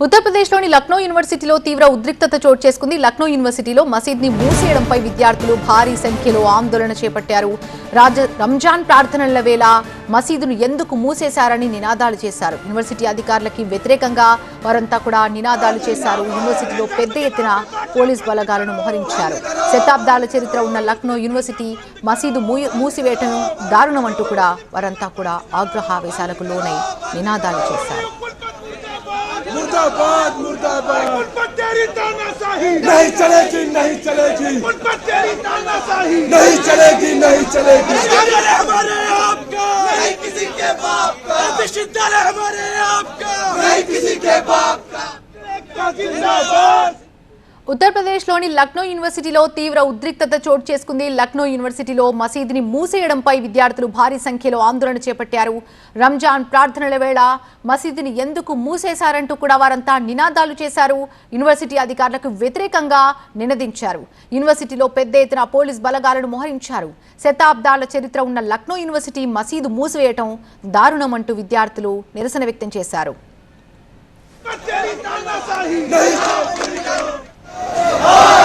ఉత్తరప్రదేశ్లోని లక్నో యూనివర్సిటీలో తీవ్ర ఉద్రిక్తత చోటు చేసుకుంది. లక్నో యూనివర్సిటీలో మసీద్ని మూసేయడంపై విద్యార్థులు భారీ సంఖ్యలో ఆందోళన చేపట్టారు. రంజాన్ ప్రార్థనల వేళ మసీదును ఎందుకు మూసేశారని నినాదాలు చేశారు. యూనివర్సిటీ అధికారులకి వ్యతిరేకంగా వారంతా కూడా నినాదాలు చేశారు. యూనివర్సిటీలో పెద్ద ఎత్తున పోలీస్ బలగాలను మోహరించారు. శతాబ్దాల చరిత్ర ఉన్న లక్నో యూనివర్సిటీ మసీదు మూసివేయటం దారుణమంటూ కూడా వారంతా కూడా ఆగ్రహావేశాలకు లోనై నినాదాలు చేశారు. मुर्दाबाद मुर्दाबाद मुझ पर तेरी तानाशाही नहीं चलेगी नहीं चलेगी मुझ पर तेरी तानाशाही नहीं चलेगी नहीं चलेगी विश्वविद्यालय हमारे आपका नहीं किसी के बाप का विश्वविद्यालय हमारे आपका नहीं किसी के बाप का जिंदाबाद ఉత్తరప్రదేశ్లోని లక్నో యూనివర్సిటీలో తీవ్ర ఉద్రిక్తత చోటు చేసుకుంది. లక్నో యూనివర్సిటీలో మసీదుని మూసేయడంపై విద్యార్థులు భారీ సంఖ్యలో ఆందోళన చేపట్టారు. రంజాన్ ప్రార్థనల వేళ మసీదుని ఎందుకు మూసేశారంటూ కూడా వారంతా నినాదాలు చేశారు. యూనివర్సిటీ అధికారులకు వ్యతిరేకంగా నినదించారు. యూనివర్సిటీలో పెద్ద ఎత్తున పోలీస్ బలగాలను మోహరించారు. శతాబ్దాల చరిత్ర ఉన్న లక్నో యూనివర్సిటీ మసీదు మూసివేయటం దారుణమంటూ విద్యార్థులు నిరసన వ్యక్తం చేశారు. Ah!